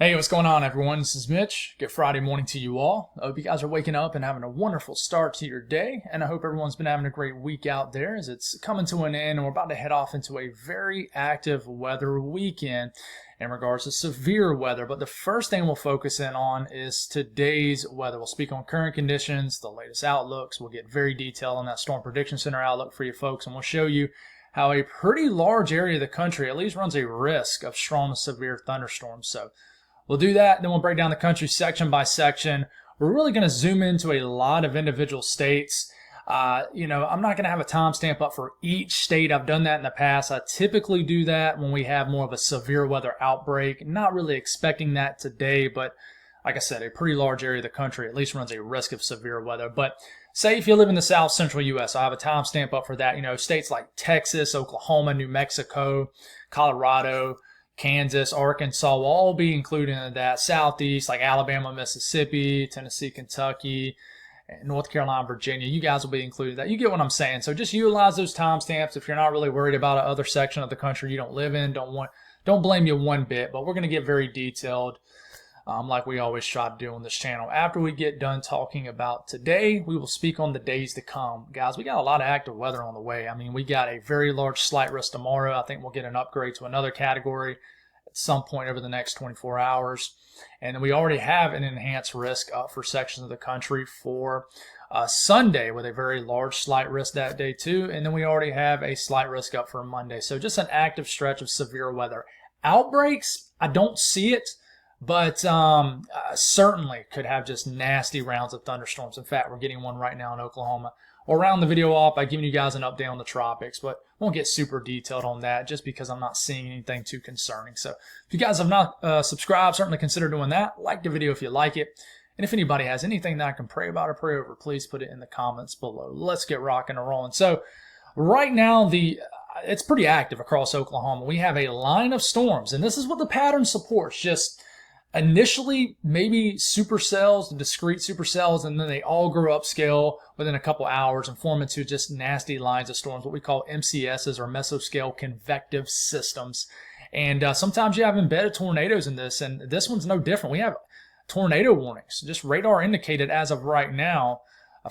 Hey, what's going on, everyone? This is Mitch. Good Friday morning to you all. I hope you guys are waking up and having a wonderful start to your day, and I hope everyone's been having a great week out there as it's coming to an end, and we're about to head off into a very active weather weekend in regards to severe weather. But the first thing we'll focus in on is today's weather. We'll speak on current conditions, the latest outlooks. We'll get very detailed on that Storm Prediction Center outlook for you folks, and we'll show you how a pretty large area of the country at least runs a risk of strong to severe thunderstorms. So we'll do that, then we'll break down the country section by section. We're really going to zoom into a lot of individual states. I'm not going to have a timestamp up for each state. I've done that in the past. I typically do that when we have more of a severe weather outbreak. Not really expecting that today, but like I said, a pretty large area of the country at least runs a risk of severe weather. But say if you live in the south central U.S., I have a timestamp up for that. States like Texas, Oklahoma, New Mexico, Colorado, Kansas, Arkansas will all be included in that. Southeast, like Alabama, Mississippi, Tennessee, Kentucky, North Carolina, Virginia. You guys will be included in that. You get what I'm saying. So just utilize those timestamps if you're not really worried about another section of the country you don't live in. Don't blame you one bit, but we're going to get very detailed like we always try to do on this channel. After we get done talking about today, we will speak on the days to come. Guys, we got a lot of active weather on the way. I mean, we got a very large slight risk tomorrow. I think we'll get an upgrade to another category at some point over the next 24 hours. And then we already have an enhanced risk up for sections of the country for Sunday with a very large slight risk that day too. And then we already have a slight risk up for Monday. So just an active stretch of severe weather. Outbreaks, I don't see it. But certainly could have just nasty rounds of thunderstorms. In fact, we're getting one right now in Oklahoma. We'll round the video off by giving you guys an update on the tropics, but won't get super detailed on that just because I'm not seeing anything too concerning. So if you guys have not subscribed, certainly consider doing that. Like the video if you like it. And if anybody has anything that I can pray about or pray over, please put it in the comments below. Let's get rocking and rolling. So right now, it's pretty active across Oklahoma. We have a line of storms, and this is what the pattern supports. Just initially, maybe supercells, discrete supercells, and then they all grow upscale within a couple hours and form into just nasty lines of storms, what we call MCSs or mesoscale convective systems. And sometimes you have embedded tornadoes in this, and this one's no different. We have tornado warnings, just radar indicated as of right now,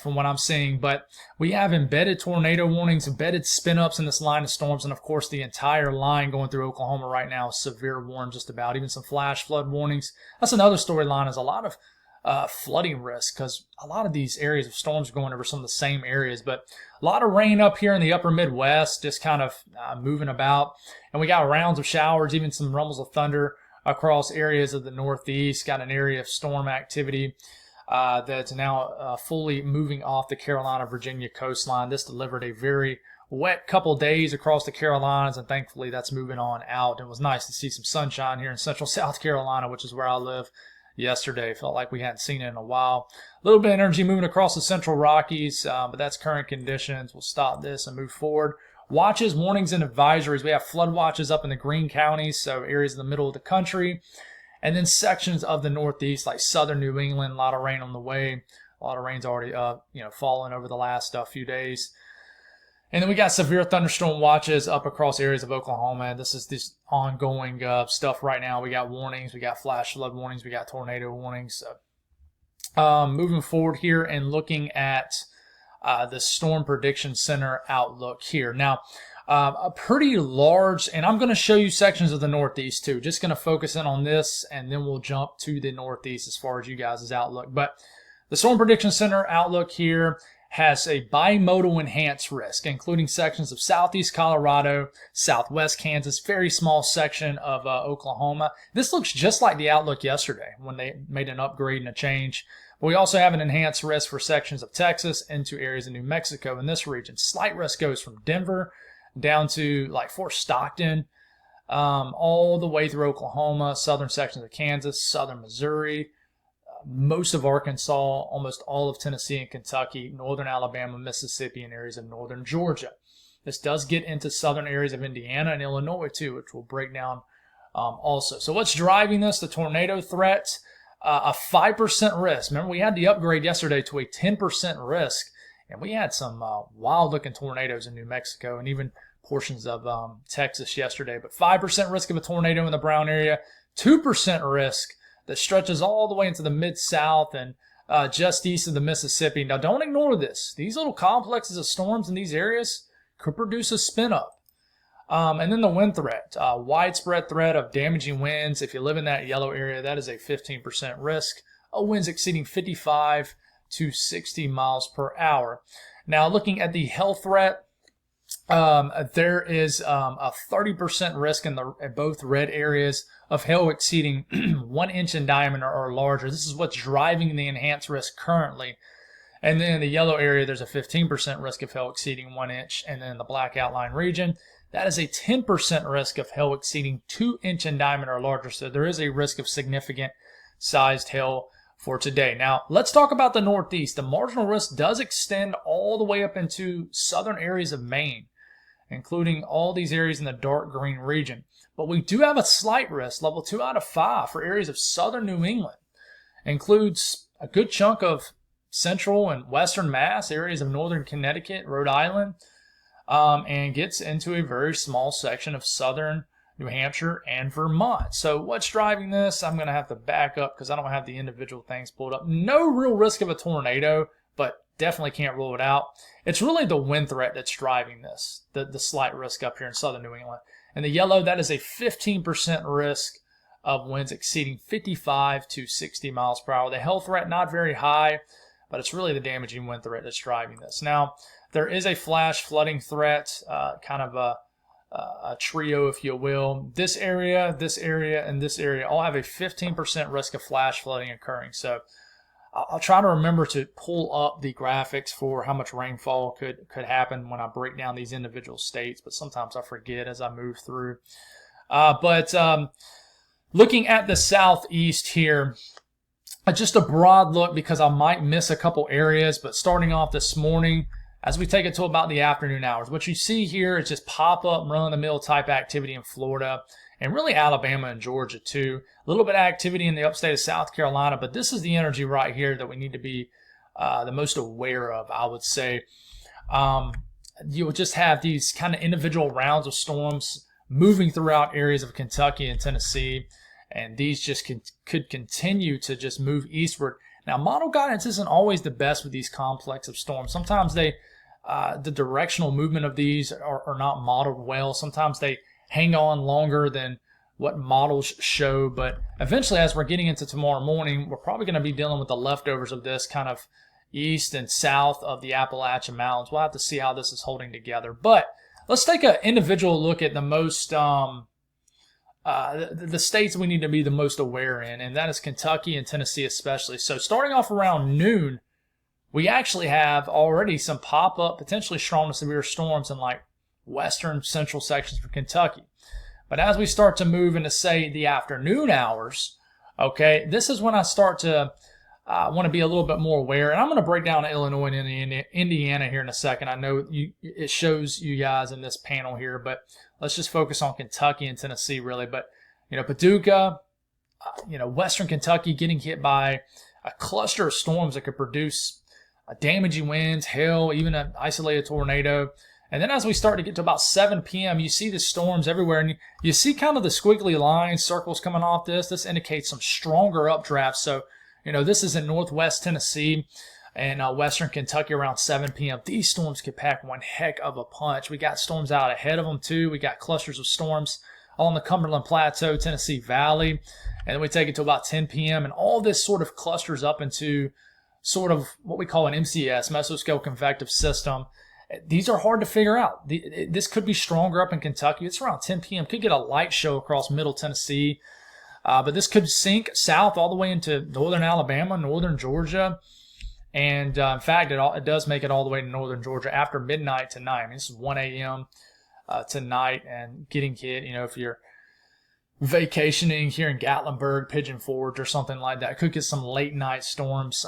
from what I'm seeing, but we have embedded tornado warnings, embedded spin-ups in this line of storms, and of course the entire line going through Oklahoma right now is severe warned just about, even some flash flood warnings. That's another storyline, is a lot of flooding risk, because a lot of these areas of storms are going over some of the same areas, but a lot of rain up here in the upper Midwest, just kind of moving about, and we got rounds of showers, even some rumbles of thunder across areas of the Northeast. Got an area of storm activity that's now fully moving off the Carolina-Virginia coastline. This delivered a very wet couple days across the Carolinas, and thankfully that's moving on out. It was nice to see some sunshine here in central South Carolina, which is where I live, yesterday. Felt like we hadn't seen it in a while. A little bit of energy moving across the central Rockies, but that's current conditions. We'll stop this and move forward. Watches, warnings, and advisories. We have flood watches up in the green counties, so areas in the middle of the country. And then sections of the Northeast, like southern New England, a lot of rain on the way. A lot of rain's already fallen over the last few days. And then we got severe thunderstorm watches up across areas of Oklahoma. This is this ongoing stuff right now. We got warnings, we got flash flood warnings, we got tornado warnings. Moving forward here and looking at the Storm Prediction Center outlook here. Now, a pretty large, and I'm going to show you sections of the Northeast too. Just going to focus in on this, and then we'll jump to the Northeast as far as you guys' outlook. But the Storm Prediction Center outlook here has a bimodal enhanced risk, including sections of southeast Colorado, southwest Kansas, very small section of Oklahoma. This looks just like the outlook yesterday when they made an upgrade and a change. But we also have an enhanced risk for sections of Texas into areas of New Mexico in this region. Slight risk goes from Denver down to like Fort Stockton, all the way through Oklahoma, southern sections of Kansas, southern Missouri, most of Arkansas, almost all of Tennessee and Kentucky, northern Alabama, Mississippi, and areas of northern Georgia. This does get into southern areas of Indiana and Illinois too, which we'll break down also. So what's driving this? The tornado threat, a 5% risk. Remember, we had the upgrade yesterday to a 10% risk, and we had some wild-looking tornadoes in New Mexico and even portions of Texas yesterday. But 5% risk of a tornado in the Brown area, 2% risk that stretches all the way into the mid-south and just east of the Mississippi. Now, don't ignore this. These little complexes of storms in these areas could produce a spin-up. And then the wind threat, widespread threat of damaging winds. If you live in that yellow area, that is a 15% risk of winds exceeding 55 to 60 miles per hour. Now, looking at the hail threat, there is a 30% risk in both red areas of hail exceeding 1 inch in diameter or larger. This is what's driving the enhanced risk currently. And then in the yellow area, there's a 15% risk of hail exceeding 1 inch. And then in the black outline region, that is a 10% risk of hail exceeding 2 inch in diameter or larger. So there is a risk of significant sized hail for today. Now, let's talk about the Northeast. The marginal risk does extend all the way up into southern areas of Maine, including all these areas in the dark green region. But we do have a slight risk, level 2 out of 5, for areas of southern New England. It includes a good chunk of central and western Mass, areas of northern Connecticut, Rhode Island, and gets into a very small section of southern New Hampshire and Vermont. So what's driving this? I'm going to have to back up because I don't have the individual things pulled up. No real risk of a tornado, but definitely can't rule it out. It's really the wind threat that's driving this, the slight risk up here in southern New England. And the yellow, that is a 15% risk of winds exceeding 55 to 60 miles per hour. The hail threat, not very high, but it's really the damaging wind threat that's driving this. Now, there is a flash flooding threat, kind of a trio, if you will. This area, and this area all have a 15% risk of flash flooding occurring. So I'll try to remember to pull up the graphics for how much rainfall could happen when I break down these individual states, but sometimes I forget as I move through. Looking at the southeast here, just a broad look because I might miss a couple areas, but starting off this morning, as we take it to about the afternoon hours, what you see here is just pop-up, run-of-the-mill type activity in Florida and really Alabama and Georgia too. A little bit of activity in the upstate of South Carolina, but this is the energy right here that we need to be the most aware of, I would say. You'll just have these kind of individual rounds of storms moving throughout areas of Kentucky and Tennessee, and these just could continue to just move eastward. Now, model guidance isn't always the best with these complex of storms. Sometimes the directional movement of these are not modeled well. Sometimes they hang on longer than what models show. But eventually, as we're getting into tomorrow morning, we're probably going to be dealing with the leftovers of this kind of east and south of the Appalachian Mountains. We'll have to see how this is holding together. But let's take an individual look at the most the states we need to be the most aware in, and that is Kentucky and Tennessee especially. So starting off around noon, we actually have already some pop-up, potentially strong to severe storms in like western central sections of Kentucky. But as we start to move into, say, the afternoon hours, okay, this is when I start to want to be a little bit more aware. And I'm going to break down Illinois and Indiana here in a second. I know it shows you guys in this panel here, but let's just focus on Kentucky and Tennessee really. But, Paducah, western Kentucky getting hit by a cluster of storms that could produce damaging winds, hail, even an isolated tornado. And then as we start to get to about 7 p.m., you see the storms everywhere. And you see kind of the squiggly lines, circles coming off this. This indicates some stronger updrafts. So, this is in northwest Tennessee and western Kentucky around 7 p.m. These storms could pack one heck of a punch. We got storms out ahead of them, too. We got clusters of storms on the Cumberland Plateau, Tennessee Valley. And then we take it to about 10 p.m. And all this sort of clusters up into sort of what we call an MCS, mesoscale convective system. These are hard to figure out. This could be stronger up in Kentucky. It's around 10 p.m. Could get a light show across middle Tennessee. But this could sink south all the way into northern Alabama, northern Georgia. And in fact, it does make it all the way to northern Georgia after midnight tonight. I mean, this is 1 a.m. Tonight and getting hit, if you're vacationing here in Gatlinburg, Pigeon Forge or something like that. Could get some late night storms.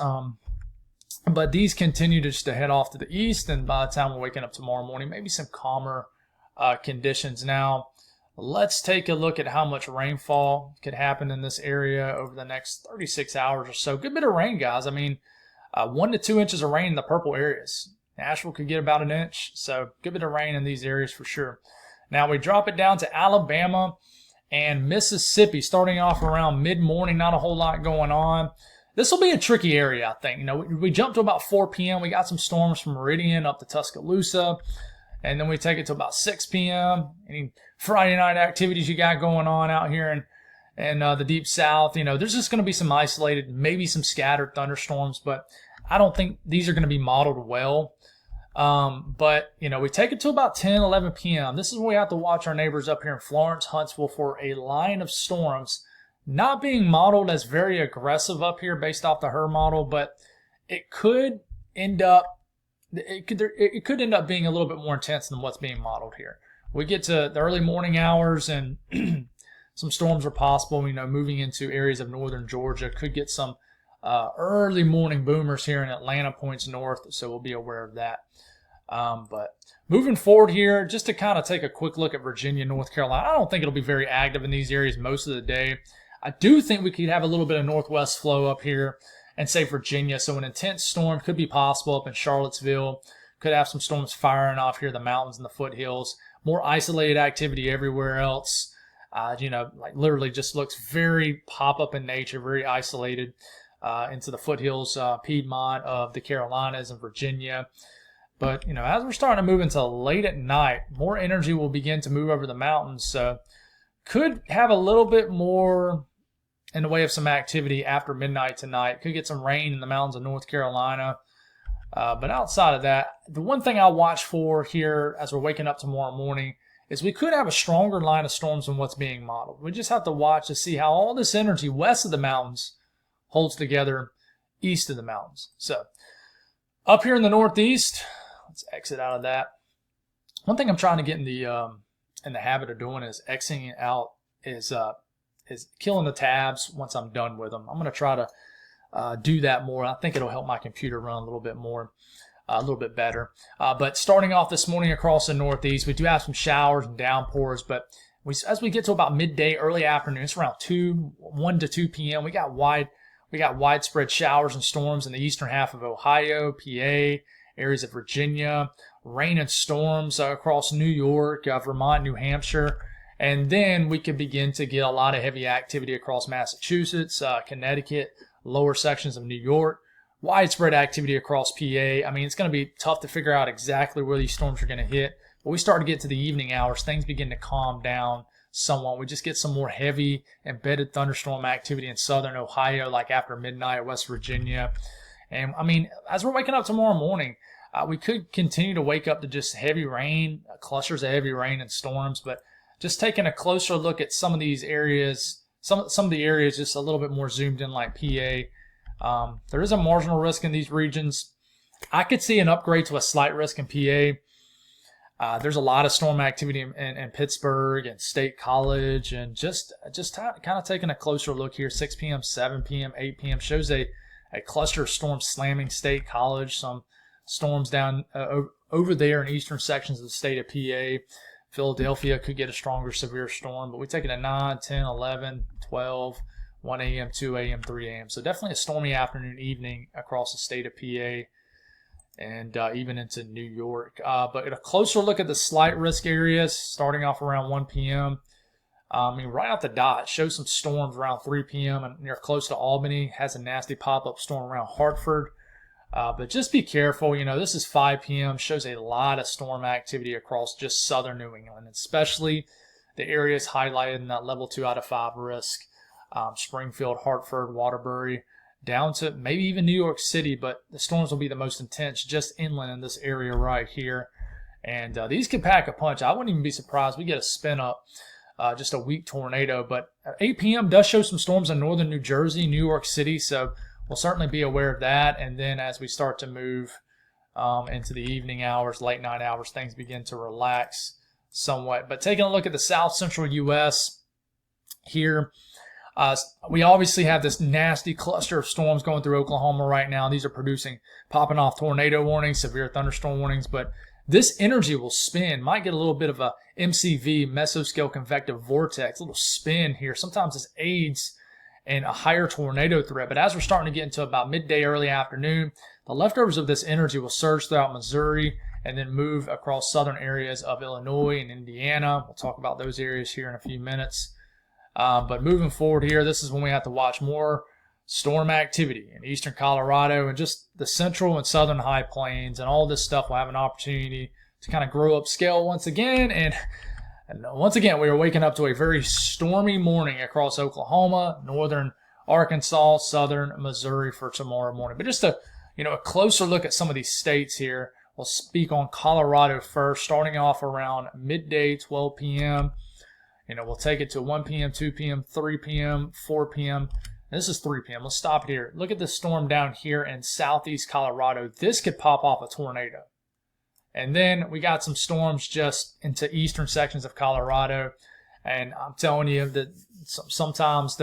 But these continue just to head off to the east, and by the time we're waking up tomorrow morning, maybe some calmer conditions. Now, let's take a look at how much rainfall could happen in this area over the next 36 hours or so. Good bit of rain, guys. I mean, 1 to 2 inches of rain in the purple areas. Nashville could get about an inch, so good bit of rain in these areas for sure. Now, we drop it down to Alabama and Mississippi, starting off around mid-morning, not a whole lot going on. This will be a tricky area, I think. We jumped to about 4 p.m. We got some storms from Meridian up to Tuscaloosa, and then we take it to about 6 p.m. Any Friday night activities you got going on out here in the deep south, there's just going to be some isolated, maybe some scattered thunderstorms, but I don't think these are going to be modeled well. But we take it to about 10, 11 p.m. This is where we have to watch our neighbors up here in Florence, Huntsville for a line of storms. Not being modeled as very aggressive up here based off the HER model, but it could end up being a little bit more intense than what's being modeled here. We get to the early morning hours and some storms are possible. Moving into areas of northern Georgia, could get some early morning boomers here in Atlanta points north, so we'll be aware of that. But moving forward here, just to kind of take a quick look at Virginia, North Carolina, I don't think it'll be very active in these areas most of the day. I do think we could have a little bit of northwest flow up here and say Virginia, so an intense storm could be possible up in Charlottesville. Could have some storms firing off here, the mountains and the foothills. More isolated activity everywhere else. Like literally just looks very pop-up in nature, very isolated into the foothills, Piedmont of the Carolinas and Virginia. But, as we're starting to move into late at night, more energy will begin to move over the mountains. So could have a little bit more in the way of some activity after midnight tonight. Could get some rain in the mountains of North Carolina. But outside of that, the one thing I'll watch for here as we're waking up tomorrow morning is we could have a stronger line of storms than what's being modeled. We just have to watch to see how all this energy west of the mountains holds together east of the mountains. So up here in the northeast, let's exit out of that. One thing I'm trying to get in the habit of doing is exiting out is killing the tabs once I'm done with them. I'm going to try to do that more. I think it'll help my computer run a little bit more, a little bit better. But starting off this morning across the northeast, we do have some showers and downpours, but as we get to about midday, early afternoon, it's around 1 to 2 p.m. We got widespread showers and storms in the eastern half of Ohio, PA, areas of Virginia, rain and storms across New York, Vermont, New Hampshire. And then we could begin to get a lot of heavy activity across Massachusetts, Connecticut, lower sections of New York, widespread activity across PA. I mean, it's going to be tough to figure out exactly where these storms are going to hit. But we start to get to the evening hours, things begin to calm down somewhat. We just get some more heavy embedded thunderstorm activity in southern Ohio, like after midnight, West Virginia. And I mean, as we're waking up tomorrow morning, we could continue to wake up to just heavy rain, clusters of heavy rain and storms. But just taking a closer look at some of these areas, some of the areas just a little bit more zoomed in, like PA. There is a marginal risk in these regions. I could see an upgrade to a slight risk in PA. There's a lot of storm activity in Pittsburgh and State College, and just kind of taking a closer look here. 6 p.m., 7 p.m., 8 p.m. shows a cluster of storms slamming State College. Some storms down over there in eastern sections of the state of PA. Philadelphia could get a stronger severe storm, but we take it at 9, 10, 11, 12, 1 a.m., 2 a.m., 3 a.m. So definitely a stormy afternoon, evening across the state of PA and even into New York. But a closer look at the slight risk areas, starting off around 1 p.m. I mean, right off the dot, shows some storms around 3 p.m. and near close to Albany. Has a nasty pop-up storm around Hartford. But just be careful. This is 5 p.m. Shows a lot of storm activity across just southern New England, especially the areas highlighted in that level 2 out of 5 risk. Springfield, Hartford, Waterbury, down to maybe even New York City. But the storms will be the most intense just inland in this area right here. And these can pack a punch. I wouldn't even be surprised we get a spin up, just a weak tornado. But 8 p.m. does show some storms in northern New Jersey, New York City. So we'll certainly be aware of that. And then as we start to move into the evening hours, late night hours, things begin to relax somewhat. But taking a look at the south central U.S. here, we obviously have this nasty cluster of storms going through Oklahoma right now. These are popping off tornado warnings, severe thunderstorm warnings. But this energy will spin. Might get a little bit of a MCV, mesoscale convective vortex, a little spin here. Sometimes this aids and a higher tornado threat. But as we're starting to get into about midday, early afternoon, the leftovers of this energy will surge throughout Missouri and then move across southern areas of Illinois and Indiana. We'll talk about those areas here in a few minutes. But moving forward here, this is when we have to watch more storm activity in eastern Colorado and just the central and southern high plains, and all this stuff will have an opportunity to kind of grow up scale once again. And once again, we are waking up to a very stormy morning across Oklahoma, northern Arkansas, southern Missouri for tomorrow morning. But just a closer look at some of these states here. We'll speak on Colorado first, starting off around midday, 12 p.m. We'll take it to 1 p.m., 2 p.m., 3 p.m., 4 p.m. This is 3 p.m. Let's stop here. Look at this storm down here in southeast Colorado. This could pop off a tornado. And then we got some storms just into eastern sections of Colorado. And I'm telling you that sometimes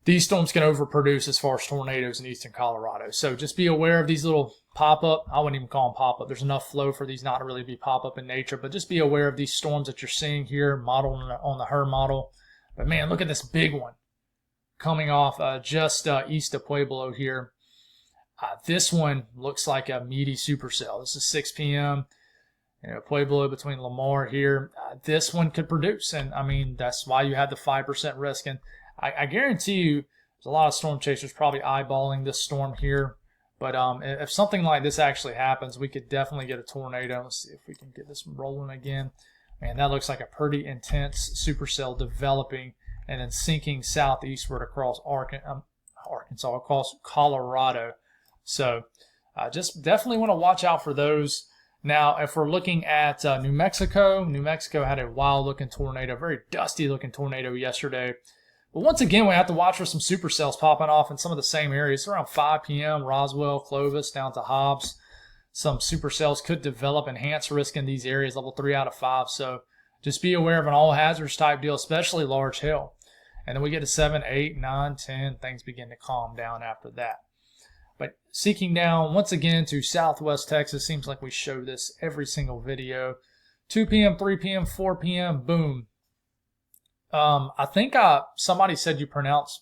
these storms can overproduce as far as tornadoes in eastern Colorado. So just be aware of these little pop-up. I wouldn't even call them pop-up. There's enough flow for these not to really be pop-up in nature. But just be aware of these storms that you're seeing here modeled on the HRRR model. But man, look at this big one coming off just east of Pueblo here. This one looks like a meaty supercell. This is 6 p.m. Pueblo between Lamar here. This one could produce, and I mean that's why you have the 5% risk. And I guarantee you, there's a lot of storm chasers probably eyeballing this storm here. But if something like this actually happens, we could definitely get a tornado. Let's see if we can get this rolling again. Man, that looks like a pretty intense supercell developing and then sinking southeastward across Arkansas, across Colorado. So just definitely want to watch out for those. Now, if we're looking at New Mexico had a wild-looking tornado, very dusty-looking tornado yesterday. But once again, we have to watch for some supercells popping off in some of the same areas. Around 5 p.m., Roswell, Clovis, down to Hobbs. Some supercells could develop, enhanced risk in these areas, level 3 out of 5. So just be aware of an all-hazards type deal, especially large hail. And then we get to 7, 8, 9, 10. Things begin to calm down after that. But seeking down once again to southwest Texas, seems like we show this every single video. 2 p.m., 3 p.m., 4 p.m., boom. I think somebody said you pronounce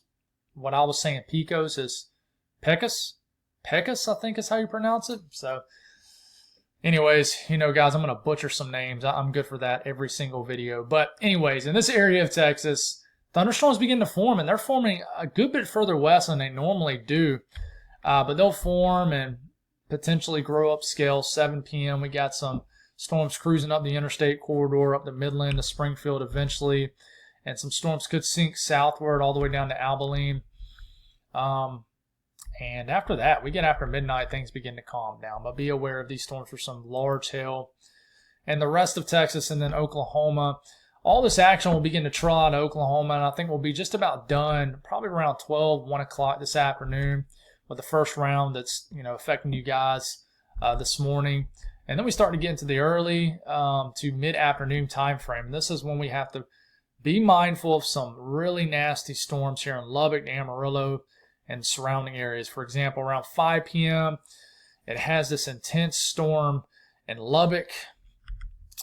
what I was saying, Pecos, as Pecos. Pecos, I think is how you pronounce it. So anyways, guys, I'm going to butcher some names. I'm good for that every single video. But anyways, in this area of Texas, thunderstorms begin to form, and they're forming a good bit further west than they normally do. But they'll form and potentially grow up scale. 7 p.m. We got some storms cruising up the interstate corridor, up to Midland to Springfield eventually. And some storms could sink southward all the way down to Abilene. And after that, we get after midnight, things begin to calm down. But be aware of these storms for some large hail. And the rest of Texas and then Oklahoma. All this action will begin to trickle out of Oklahoma, and I think we'll be just about done probably around 12, 1 o'clock this afternoon with the first round that's affecting you guys this morning. And then we start to get into the early to mid-afternoon time frame. And this is when we have to be mindful of some really nasty storms here in Lubbock, Amarillo, and surrounding areas. For example, around 5 p.m., it has this intense storm in Lubbock,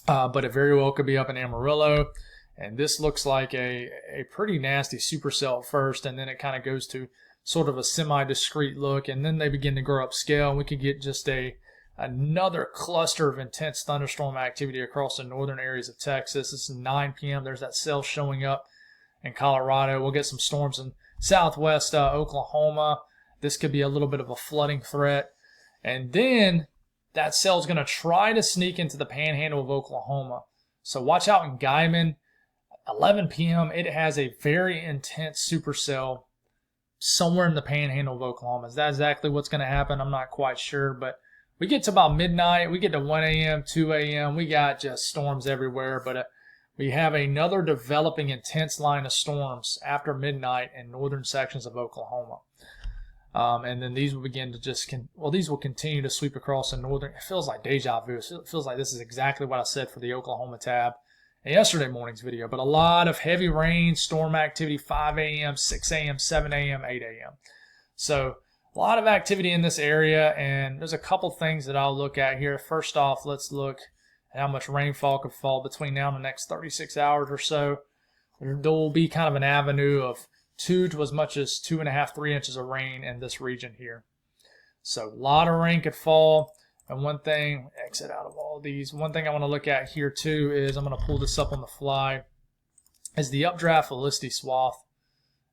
but it very well could be up in Amarillo. And this looks like a pretty nasty supercell at first, and then it kind of goes to sort of a semi-discrete look, and then they begin to grow up scale, and we could get just another cluster of intense thunderstorm activity across the northern areas of Texas. This is 9 p.m. There's that cell showing up in Colorado. We'll get some storms in southwest Oklahoma. This could be a little bit of a flooding threat. And then that cell is going to try to sneak into the panhandle of Oklahoma. So watch out in Guyman. 11 p.m. It has a very intense supercell somewhere in the panhandle of Oklahoma. Is that exactly what's going to happen? I'm not quite sure, but we get to about midnight, we get to 1 a.m., 2 a.m., we got just storms everywhere, but we have another developing intense line of storms after midnight in northern sections of Oklahoma. And then these will begin to these will continue to sweep across the northern. It feels like deja vu. It feels like this is exactly what I said for the Oklahoma tab in yesterday morning's video, but a lot of heavy rain, storm activity, 5 a.m., 6 a.m., 7 a.m., 8 a.m. So a lot of activity in this area, and there's a couple things that I'll look at here. First off, let's look at how much rainfall could fall between now and the next 36 hours or so. There will be kind of an avenue of 2 to as much as 2.5, 3 inches of rain in this region here. So a lot of rain could fall. And one thing, exit out of all these, one thing I want to look at here too is I'm going to pull this up on the fly. is the updraft Felicity swath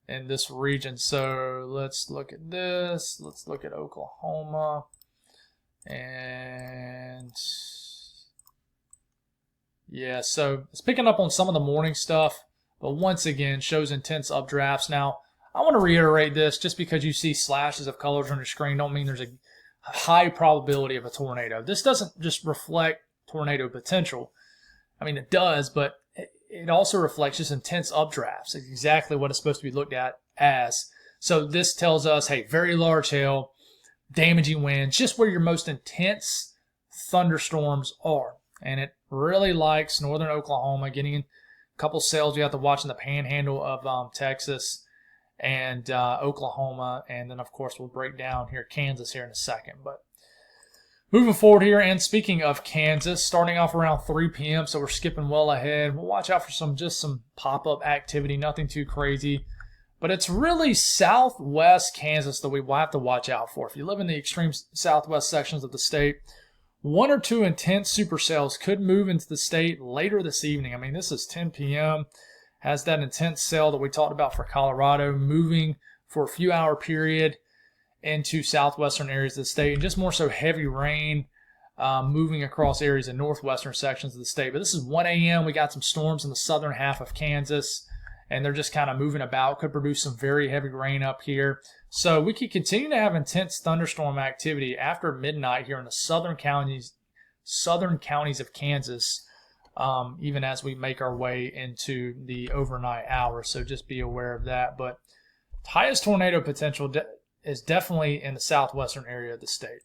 in this region. So let's look at this. Let's look at Oklahoma. And yeah, so it's picking up on some of the morning stuff, but once again shows intense updrafts. Now, I want to reiterate this, just because you see slashes of colors on your screen don't mean there's a high probability of a tornado. This doesn't just reflect tornado potential. I mean, it does, but it also reflects just intense updrafts. It's exactly what it's supposed to be looked at as. So this tells us, hey, very large hail, damaging winds, just where your most intense thunderstorms are. And it really likes northern Oklahoma, getting a couple cells you have to watch in the panhandle of Texas and Oklahoma, and then of course we'll break down here Kansas here in a second. But moving forward here, and speaking of Kansas, starting off around 3 p.m., so we're skipping well ahead. We'll watch out for some pop-up activity, nothing too crazy. But it's really southwest Kansas that we will have to watch out for. If you live in the extreme southwest sections of the state, 1 or 2 intense supercells could move into the state later this evening. I mean, this is 10 p.m., has that intense cell that we talked about for Colorado, moving for a few hour period into southwestern areas of the state, and just more so heavy rain moving across areas in northwestern sections of the state. But this is 1 a.m. We got some storms in the southern half of Kansas, and they're just kind of moving about. Could produce some very heavy rain up here. So we could continue to have intense thunderstorm activity after midnight here in the southern counties of Kansas, even as we make our way into the overnight hours. So just be aware of that. But highest tornado potential is definitely in the southwestern area of the state.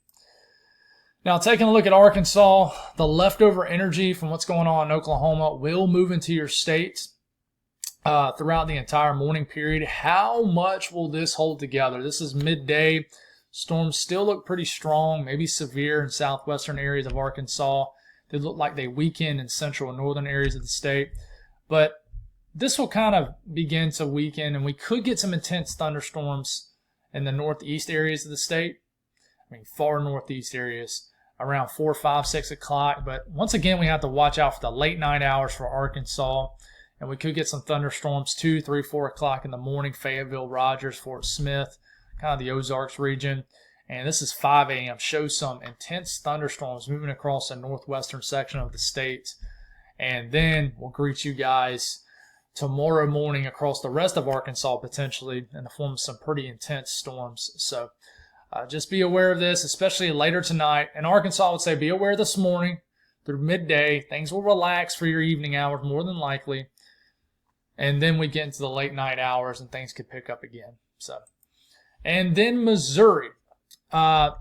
Now, taking a look at Arkansas, the leftover energy from what's going on in Oklahoma will move into your state throughout the entire morning period. How much will this hold together? This is midday. Storms still look pretty strong, maybe severe in southwestern areas of Arkansas. They look like they weaken in central and northern areas of the state. But this will kind of begin to weaken, and we could get some intense thunderstorms in the northeast areas of the state. I mean, far northeast areas around 4, 5, 6 o'clock. But once again, we have to watch out for the late night hours for Arkansas. And we could get some thunderstorms 2, 3, 4 o'clock in the morning, Fayetteville, Rogers, Fort Smith, kind of the Ozarks region. And this is 5 a.m. Shows some intense thunderstorms moving across the northwestern section of the state. And then we'll greet you guys tomorrow morning across the rest of Arkansas, potentially in the form of some pretty intense storms. So just be aware of this, especially later tonight. In Arkansas, I would say be aware this morning through midday. Things will relax for your evening hours more than likely. And then we get into the late night hours and things could pick up again. And then Missouri. Kind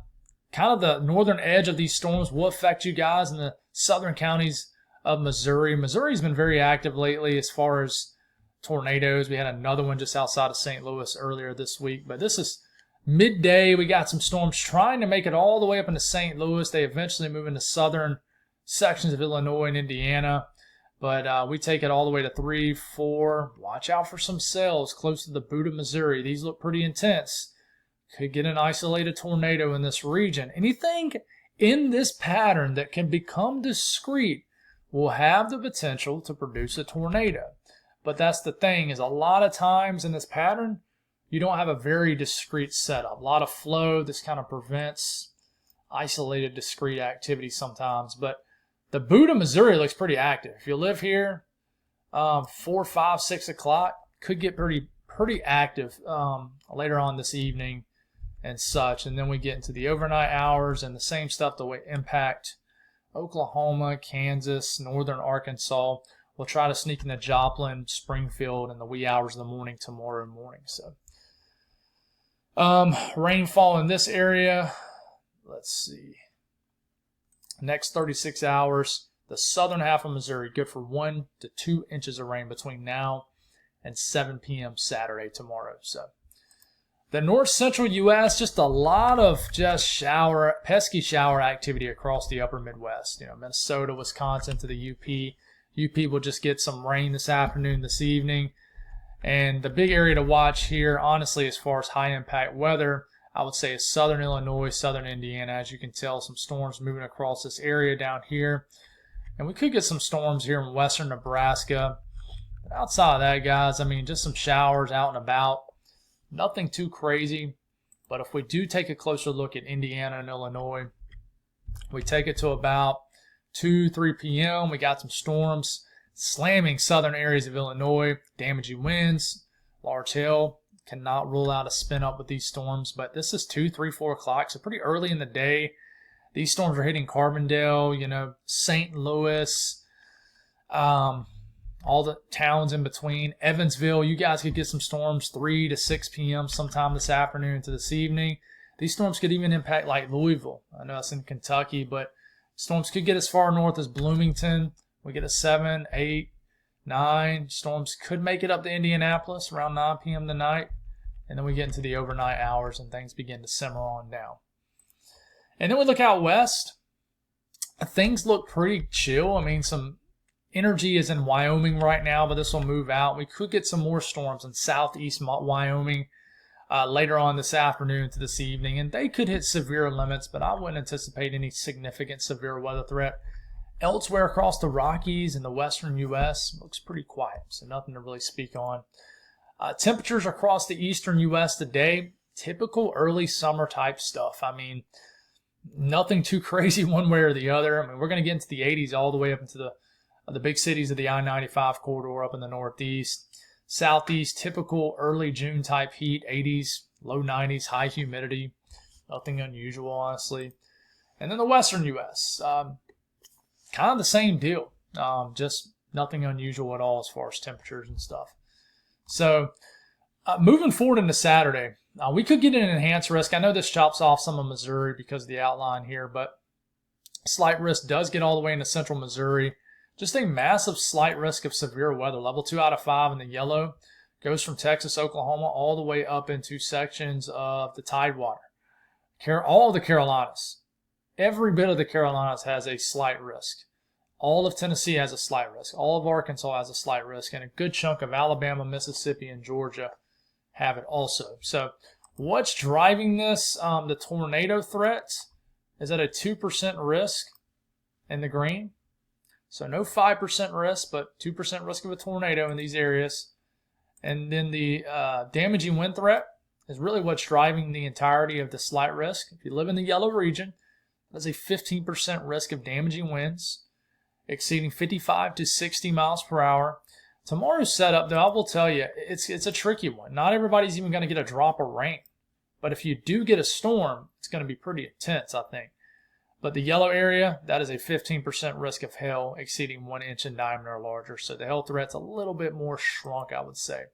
of the northern edge of these storms will affect you guys in the southern counties of Missouri. Missouri's been very active lately as far as tornadoes. We had another one just outside of St. Louis earlier this week. But this is midday. We got some storms trying to make it all the way up into St. Louis. They eventually move into southern sections of Illinois and Indiana. But we take it all the way to 3, 4. Watch out for some cells close to the boot of Missouri. These look pretty intense. Could get an isolated tornado in this region. Anything in this pattern that can become discrete will have the potential to produce a tornado. But that's the thing, is a lot of times in this pattern, you don't have a very discrete setup. A lot of flow. This kind of prevents isolated discrete activity sometimes. But the boot of Missouri looks pretty active. If you live here, 4, 5, 6 o'clock, could get pretty active later on this evening and such. And then we get into the overnight hours, and the same stuff that will impact Oklahoma, Kansas, northern Arkansas. We'll try to sneak into Joplin, Springfield in the wee hours of the morning tomorrow morning. So rainfall in this area, let's see. Next 36 hours, the southern half of Missouri, good for 1 to 2 inches of rain between now and 7 p.m. Saturday tomorrow. So the north central U.S., just a lot of pesky shower activity across the upper Midwest. Minnesota, Wisconsin to the UP. UP will just get some rain this afternoon, this evening. And the big area to watch here, honestly, as far as high impact weather, I would say is southern Illinois, southern Indiana. As you can tell, some storms moving across this area down here. And we could get some storms here in western Nebraska Outside of that, guys, I mean, just some showers out and about. Nothing too crazy. But if we do take a closer look at Indiana and Illinois, we take it to about 2, 3 p.m. We got some storms slamming southern areas of Illinois, damaging winds, large hail. Cannot rule out a spin up with these storms, but this is 2, 3, 4 o'clock, so pretty early in the day. These storms are hitting Carbondale, St. Louis, all the towns in between. Evansville, you guys could get some storms 3 to 6 p.m. sometime this afternoon to this evening. These storms could even impact like Louisville. I know that's in Kentucky, but storms could get as far north as Bloomington. We get a 7, 8, 9. Storms could make it up to Indianapolis around 9 p.m. tonight. And then we get into the overnight hours and things begin to simmer on down. And then we look out west. Things look pretty chill. I mean, some energy is in Wyoming right now, but this will move out. We could get some more storms in southeast Wyoming later on this afternoon to this evening, and they could hit severe limits, but I wouldn't anticipate any significant severe weather threat. Elsewhere across the Rockies and the western U.S. looks pretty quiet, so nothing to really speak on. Temperatures across the eastern U.S. today, typical early summer type stuff. I mean, nothing too crazy one way or the other. I mean, we're going to get into the 80s all the way up into the big cities of the I-95 corridor up in the northeast. Southeast, typical early June type heat, 80s, low 90s, high humidity. Nothing unusual, honestly. And then the western U.S., kind of the same deal. Just nothing unusual at all as far as temperatures and stuff. So moving forward into Saturday, we could get an enhanced risk. I know this chops off some of Missouri because of the outline here, but slight risk does get all the way into central Missouri. Just a massive slight risk of severe weather. Level 2 out of 5 in the yellow goes from Texas, Oklahoma, all the way up into sections of the Tidewater. All of the Carolinas. Every bit of the Carolinas has a slight risk. All of Tennessee has a slight risk. All of Arkansas has a slight risk. And a good chunk of Alabama, Mississippi, and Georgia have it also. So what's driving this? The tornado threat is at a 2% risk in the green. So no 5% risk, but 2% risk of a tornado in these areas. And then the damaging wind threat is really what's driving the entirety of the slight risk. If you live in the yellow region, that's a 15% risk of damaging winds exceeding 55 to 60 miles per hour. Tomorrow's setup, though, I will tell you, it's a tricky one. Not everybody's even going to get a drop of rain. But if you do get a storm, it's going to be pretty intense, I think. But the yellow area, that is a 15% risk of hail exceeding 1 inch in diameter or larger. So the hail threat's a little bit more shrunk, I would say.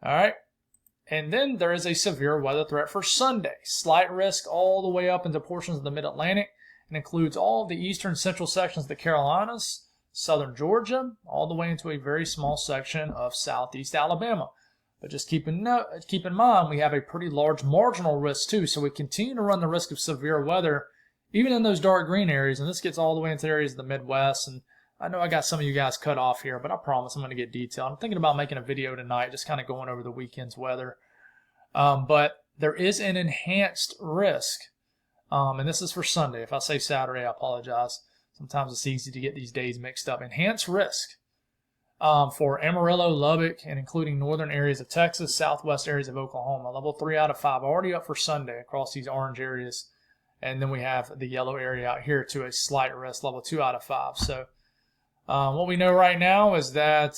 All right. And then there is a severe weather threat for Sunday. Slight risk all the way up into portions of the mid-Atlantic. It includes all of the eastern central sections of the Carolinas, southern Georgia, all the way into a very small section of southeast Alabama. But just keep in mind, we have a pretty large marginal risk too. So we continue to run the risk of severe weather even in those dark green areas. And this gets all the way into areas of the Midwest. And I know I got some of you guys cut off here, but I promise I'm going to get detailed. I'm thinking about making a video tonight, just kind of going over the weekend's weather. But there is an enhanced risk. And this is for Sunday. If I say Saturday, I apologize. Sometimes it's easy to get these days mixed up. Enhanced risk for Amarillo, Lubbock, and including northern areas of Texas, southwest areas of Oklahoma. Level 3 out of 5 already up for Sunday across these orange areas. And then we have the yellow area out here to a slight risk, level 2 out of 5. So what we know right now is that,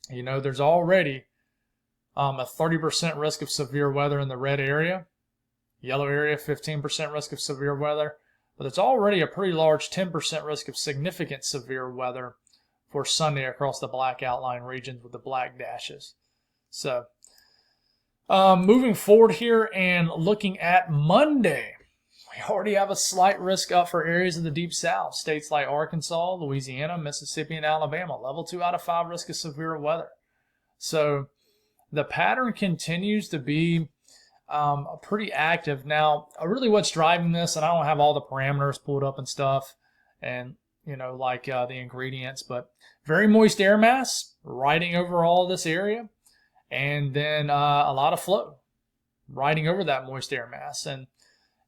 there's already a 30% risk of severe weather in the red area. Yellow area, 15% risk of severe weather. But it's already a pretty large 10% risk of significant severe weather for Sunday across the black outline regions with the black dashes. So moving forward here and looking at Monday, we already have a slight risk up for areas of the deep south. States like Arkansas, Louisiana, Mississippi, and Alabama. Level 2 out of 5 risk of severe weather. So the pattern continues to be pretty active. Now, really what's driving this, and I don't have all the parameters pulled up and stuff, and, the ingredients, but very moist air mass riding over all of this area, and then a lot of flow riding over that moist air mass. And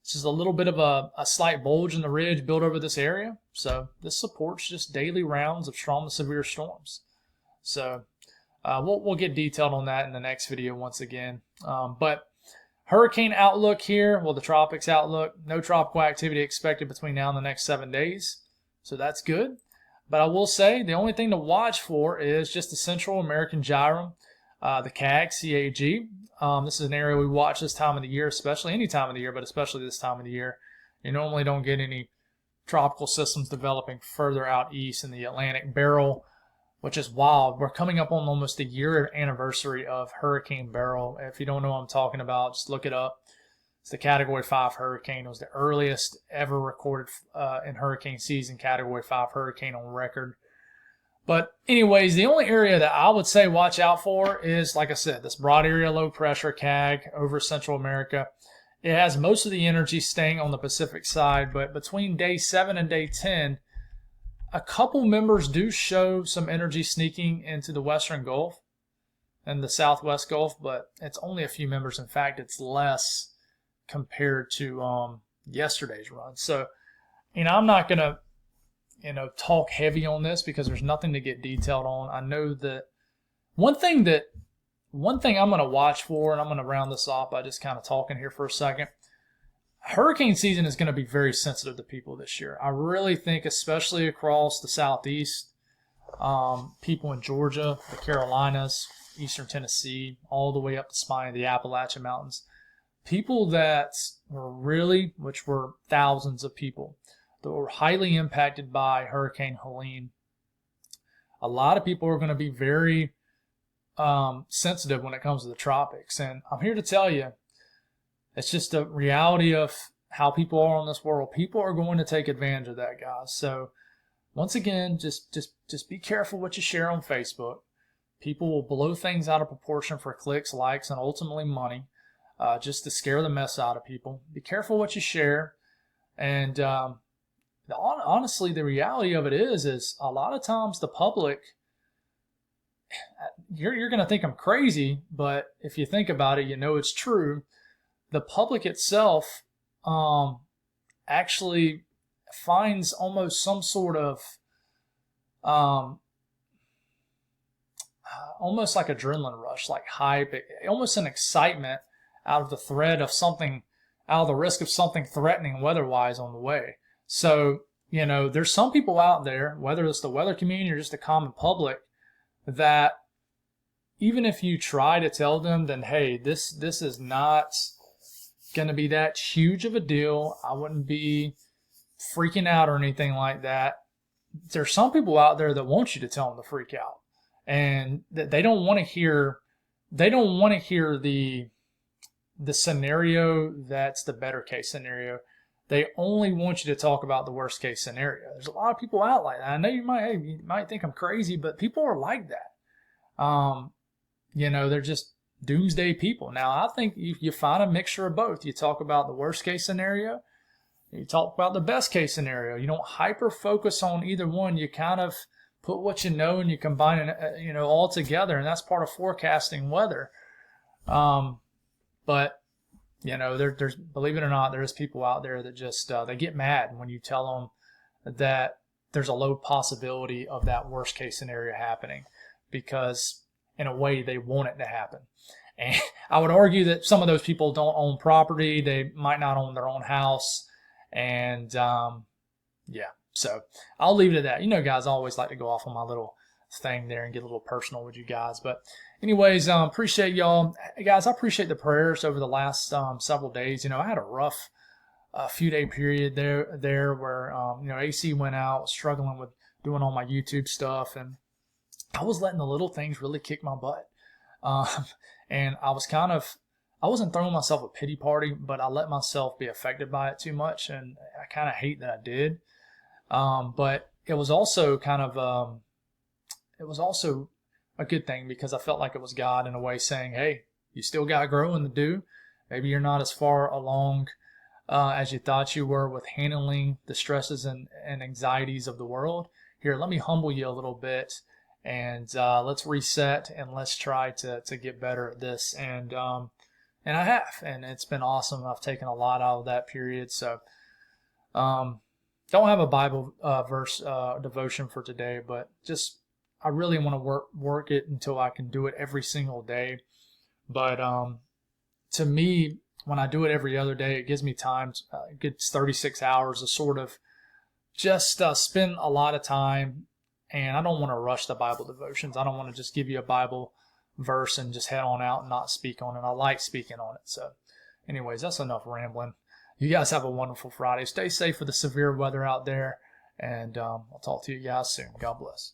This is a little bit of a slight bulge in the ridge built over this area. So this supports just daily rounds of strong to severe storms. So we'll get detailed on that in the next video once again. But hurricane outlook here, well, the tropics outlook, no tropical activity expected between now and the next 7 days. So that's good. But I will say the only thing to watch for is just the Central American gyrum, the CAG. This is an area we watch this time of the year, especially any time of the year, but especially this time of the year. You normally don't get any tropical systems developing further out east in the Atlantic Barrel, which is wild. We're coming up on almost a year anniversary of Hurricane Beryl. If you don't know what I'm talking about, just look it up. It's the Category 5 hurricane. It was the earliest ever recorded in hurricane season Category 5 hurricane on record. But anyways, the only area that I would say watch out for is, like I said, this broad area low pressure CAG over Central America. It has most of the energy staying on the Pacific side, but between day 7 and day 10, a couple members do show some energy sneaking into the Western Gulf and the Southwest Gulf, but it's only a few members. In fact, it's less compared to yesterday's run. So, I'm not going to talk heavy on this because there's nothing to get detailed on. I know that one thing I'm going to watch for, and I'm going to round this off by just kind of talking here for a second. Hurricane season is going to be very sensitive to people this year. I really think, especially across the Southeast, people in Georgia, the Carolinas, Eastern Tennessee, all the way up the spine of the Appalachian Mountains, people that which were thousands of people, that were highly impacted by Hurricane Helene. A lot of people are going to be very sensitive when it comes to the tropics. And I'm here to tell you, it's just a reality of how people are in this world. People are going to take advantage of that, guys. So once again, just be careful what you share on Facebook. People will blow things out of proportion for clicks, likes, and ultimately money, just to scare the mess out of people. Be careful what you share. And honestly, the reality of it is a lot of times the public, you're going to think I'm crazy, but if you think about it, it's true. The public itself actually finds almost some sort of almost like adrenaline rush, like hype, almost an excitement out of the threat of something, out of the risk of something threatening weather-wise on the way. So, there's some people out there, whether it's the weather community or just the common public, that even if you try to tell them, then, hey, this is not going to be that huge of a deal. I wouldn't be freaking out or anything like that. There's some people out there that want you to tell them to freak out, and that they don't want to hear. They don't want to hear the scenario that's the better case scenario. They only want you to talk about the worst case scenario. There's a lot of people out like that. I know you might think I'm crazy, but people are like that. They're just doomsday people. Now, I think you find a mixture of both. You talk about the worst case scenario. You talk about the best case scenario. You don't hyper focus on either one. You kind of put what you know and you combine it, all together. And that's part of forecasting weather. But there's, believe it or not, there's people out there that just, they get mad when you tell them that there's a low possibility of that worst case scenario happening, because in a way they want it to happen. And I would argue that some of those people don't own property. They might not own their own house. And, so I'll leave it at that. Guys, I always like to go off on my little thing there and get a little personal with you guys. But anyways, appreciate y'all. Hey guys, I appreciate the prayers over the last several days. I had a rough few day period there where AC went out, struggling with doing all my YouTube stuff, and I was letting the little things really kick my butt. And I wasn't throwing myself a pity party, but I let myself be affected by it too much, and I kind of hate that I did. But it was also it was also a good thing, because I felt like it was God in a way saying, hey, you still got growing to do. Maybe you're not as far along as you thought you were with handling the stresses and anxieties of the world. Here, let me humble you a little bit, and let's reset, and let's try to get better at this. And And I have, and it's been awesome. I've taken a lot out of that period. So, don't have a Bible verse devotion for today, but just I really want to work it until I can do it every single day. But to me, when I do it every other day, it gives me time. It gets 36 hours to sort of just spend a lot of time. And I don't want to rush the Bible devotions. I don't want to just give you a Bible verse and just head on out and not speak on it. I like speaking on it. So anyways, that's enough rambling. You guys have a wonderful Friday. Stay safe with the severe weather out there. And I'll talk to you guys soon. God bless.